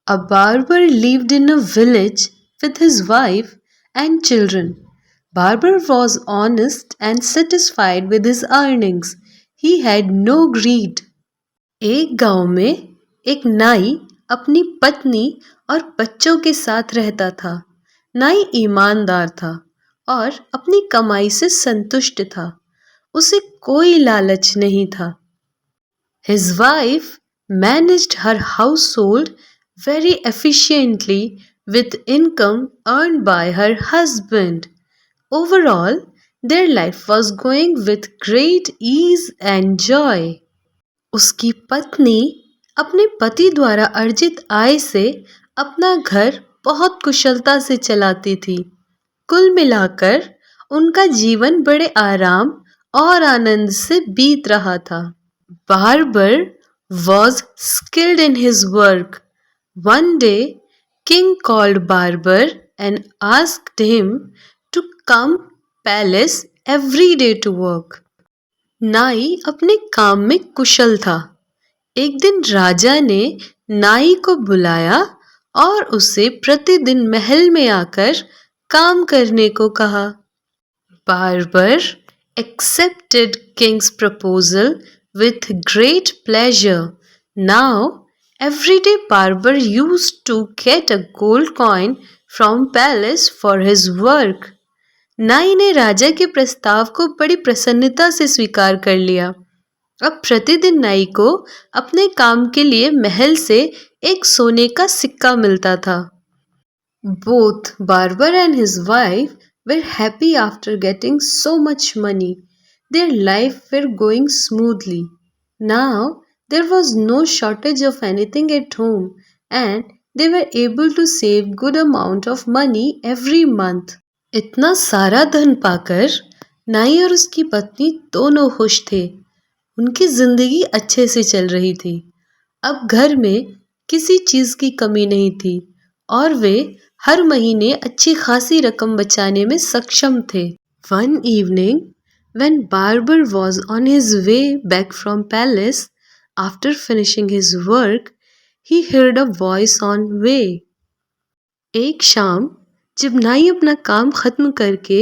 A barber lived in a village with his wife and children. Barber was honest and satisfied with his earnings. He had no greed. एक गांव में एक नाई अपनी पत्नी और बच्चों के साथ रहता था। नाई ईमानदार था और अपनी कमाई से संतुष्ट था। उसे कोई लालच नहीं था। His wife managed her household very efficiently with income earned by her husband. Overall, their life was going with great ease and joy. उसकी पत्नी अपने पति द्वारा अर्जित आय से अपना घर बहुत कुशलता से चलाती थी। कुल मिलाकर उनका जीवन बड़े आराम और आनंद से बीत रहा था। Barber was skilled in his work. One day, King called Barber and asked him to come palace every day to work. नाई अपने काम में कुशल था। एक दिन राजा ने नाई को बुलाया और उसे प्रतिदिन महल में आकर काम करने को कहा। Barber accepted King's proposal with great pleasure. Now, every day Barber used to get a gold coin from palace for his work. नाई ने राजा के प्रस्ताव को बड़ी प्रसन्नता से स्वीकार कर लिया। अब प्रतिदिन नाई को अपने काम के लिए महल से एक सोने का सिक्का मिलता था। Both Barber and his wife were happy after getting so much money. Their life were going smoothly. Now there was no shortage of anything at home and they were able to save good amount of money every month. इतना सारा धन पाकर नाई और उसकी पत्नी दोनों खुश थे। उनकी जिंदगी अच्छे से चल रही थी। अब घर में किसी चीज की कमी नहीं थी और वे हर महीने अच्छी खासी रकम बचाने में सक्षम थे। One evening, when Barber was on his way back from palace after finishing his work, he heard a voice on way. एक शाम जब नाई अपना काम खत्म करके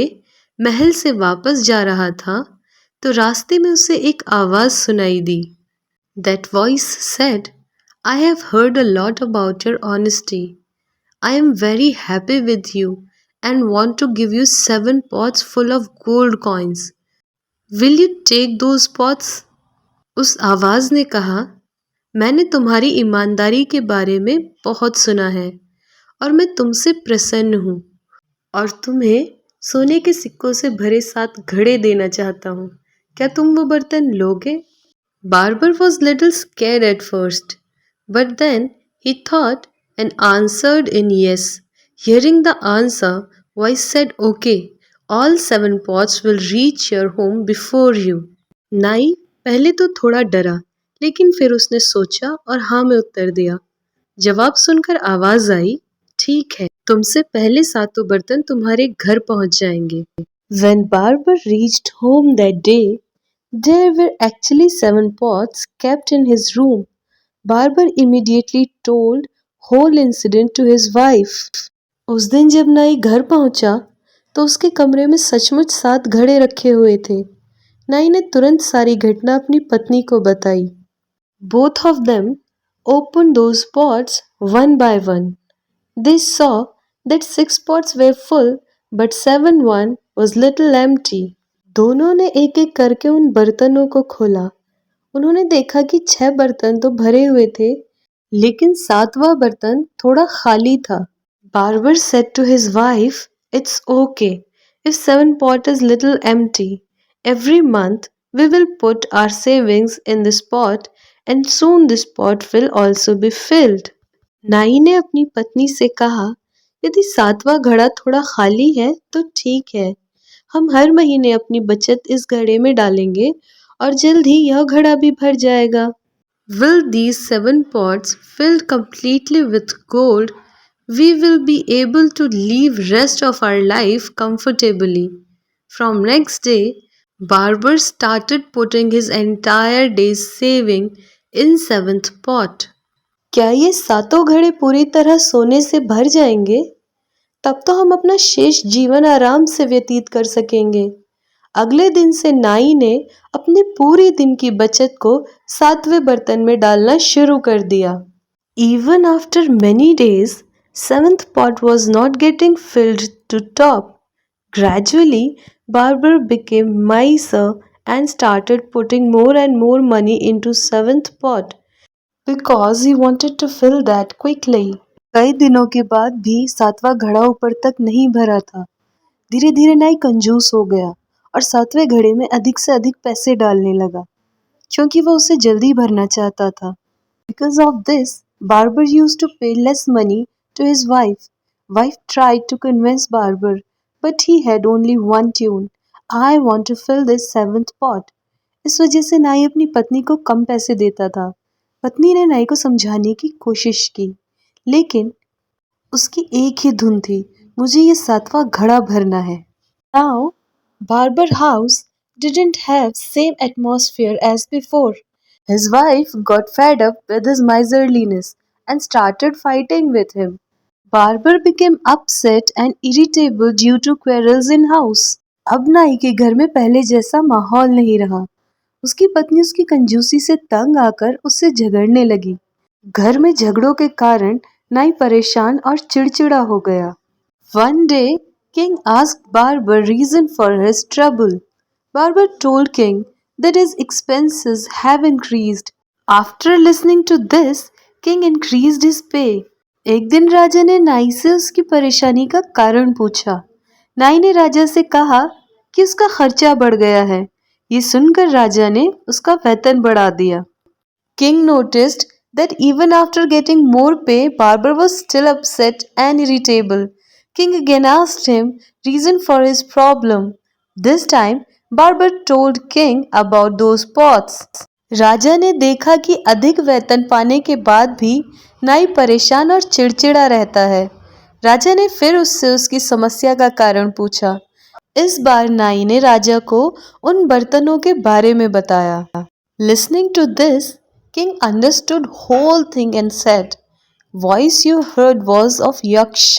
महल से वापस जा रहा था तो रास्ते में उसे एक आवाज सुनाई दी। That voice said, I have heard a lot about your honesty. I am very happy with you and want to give you 7 pots full of gold coins. Will you take those pots? उस आवाज ने कहा, मैंने तुम्हारी ईमानदारी के बारे में बहुत सुना है और मैं तुमसे प्रसन्न हूँ और तुम्हें सोने के सिक्कों से भरे 7 घड़े देना चाहता हूँ। क्या तुम वो बर्तन लोगे? Barber was little scared at first, but then he thought and answered in yes. Hearing the answer, voice said, okay, all 7 pots will reach your home before you. नाई पहले तो थोड़ा डरा, लेकिन फिर उसने सोचा और हाँ में उत्तर दिया। जवाब सुनकर आवाज आई, ठीक है, तुमसे पहले 7 बर्तन तुम्हारे घर पहुंच जाएंगे। When Barber reached home that day, there were actually 7 pots kept in his room. Barber immediately told whole incident to his wife. उस दिन जब नाई घर पहुंचा तो उसके कमरे में सचमुच 7 घड़े रखे हुए थे। नाई ने तुरंत सारी घटना अपनी पत्नी को बताई। Both of them opened those pots one by one. They saw that 6 pots were full, but 7th one was little empty. दोनों ने एक-एक करके उन बर्तनों को खोला। उन्होंने देखा कि 6 बर्तन तो भरे हुए थे, लेकिन 7वां बर्तन थोड़ा खाली था। Barber said to his wife, "It's okay if 7th pot is little empty. Every month we will put our savings in this pot, and soon this pot will also be filled." नाई ने अपनी पत्नी से कहा, यदि 7वां घड़ा थोड़ा खाली है तो ठीक है, हम हर महीने अपनी बचत इस घड़े में डालेंगे और जल्द ही यह घड़ा भी भर जाएगा। Will these 7 pots filled completely with gold, we will be able to live rest of our life comfortably. From next day, Barber started putting his entire day's saving in 7th pot. क्या ये सातों घड़े पूरी तरह सोने से भर जाएंगे? तब तो हम अपना शेष जीवन आराम से व्यतीत कर सकेंगे। अगले दिन से नाई ने अपने पूरे दिन की बचत को 7वें बर्तन में डालना शुरू कर दिया। Even after many days, seventh pot was not getting filled to top. Gradually, Barber became miser and started putting more and more money into seventh pot because he wanted to fill that quickly. कई दिनों के बाद भी सातवां घड़ा ऊपर तक नहीं भरा था। धीरे धीरे नाई कंजूस हो गया और सातवें घड़े में अधिक से अधिक पैसे डालने लगा क्योंकि वो उसे जल्दी भरना चाहता था। Because of this, Barber used to pay less money to his wife. Wife tried to convince Barber, but he had only one tune. I want to fill this seventh pot. इस वजह से नाई अपनी पत्नी को कम पैसे देता था। पत्नी ने नाई को समझाने की कोशिश की, लेकिन उसकी एक ही धुन थी, मुझे ये सातवां घड़ा भरना है। Now, Barber House didn't have same atmosphere as before. His wife got fed up with his miserliness and started fighting with him. Barber became upset and irritable due to quarrels in house. अब नाई के घर में पहले जैसा माहौल नहीं रहा। उसकी पत्नी उसकी कंजूसी से तंग आकर उससे झगड़ने लगी। घर में झगड़ों के कारण नाई परेशान और चिड़चिड़ा हो गया। One day, King asked Barber reason for his trouble. Barber told King that his expenses have increased. After listening to this, King increased his pay. एक दिन राजा ने नाई से उसकी परेशानी का कारण पूछा। नाई ने राजा से कहा कि उसका खर्चा बढ़ गया है। ये सुनकर राजा ने उसका वेतन बढ़ा दिया। King noticed that even after getting more pay, Barber was still upset and irritable. King again asked him reason for his problem. This time, Barber told King about those pots. राजा ने देखा कि अधिक वेतन पाने के बाद भी नाई परेशान और चिड़चिड़ा रहता है। राजा ने फिर उससे उसकी समस्या का कारण पूछा। इस बार नाई ने राजा को उन बर्तनों के बारे में बताया। Listening to this, King understood whole thing and said, "Voice you heard was of Yaksh."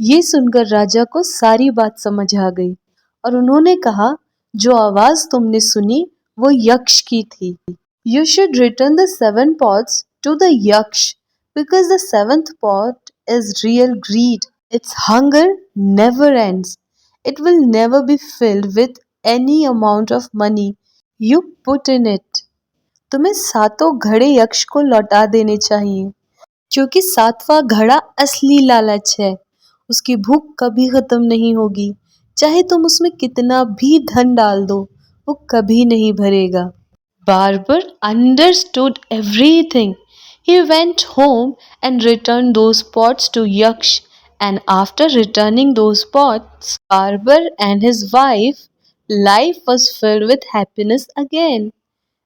ये सुनकर राजा को सारी बात समझ आ गई और उन्होंने कहा, जो आवाज तुमने सुनी वो यक्ष की थी। You should return the 7 pots to the Yaksh because the 7th pot is real greed. Its hunger never ends. It will never be filled with any amount of money you put in it. तुम्हें सातों घड़े यक्ष को लौटा देने चाहिए क्योंकि सातवां घड़ा असली लालच है। उसकी भूख कभी खत्म नहीं होगी। चाहे तुम उसमें कितना भी धन डाल दो, वो कभी नहीं भरेगा। Barber understood everything. He went home and returned those pots to Yaksh. And after returning those pots, Barber and his wife, life was filled with happiness again.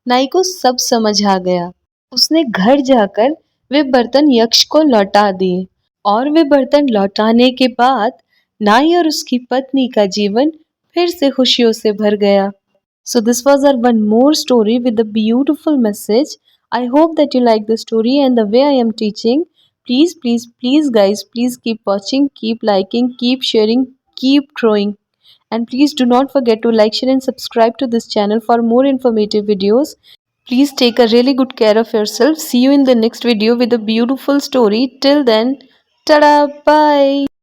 नाई को सब समझ आ गया। उसने घर जाकर वे बर्तन यक्ष को लौटा दिए और वे बर्तन लौटाने के बाद नाई और उसकी पत्नी का जीवन फिर से खुशियों से भर गया। So this was our one more story with a beautiful message. I hope that you like the story and the way I am teaching. Please, please, please guys, please keep watching, keep liking, keep sharing, keep growing. And please do not forget to like, share and subscribe to this channel for more informative videos. Please take a really good care of yourself. See you in the next video with a beautiful story. Till then, tada, bye.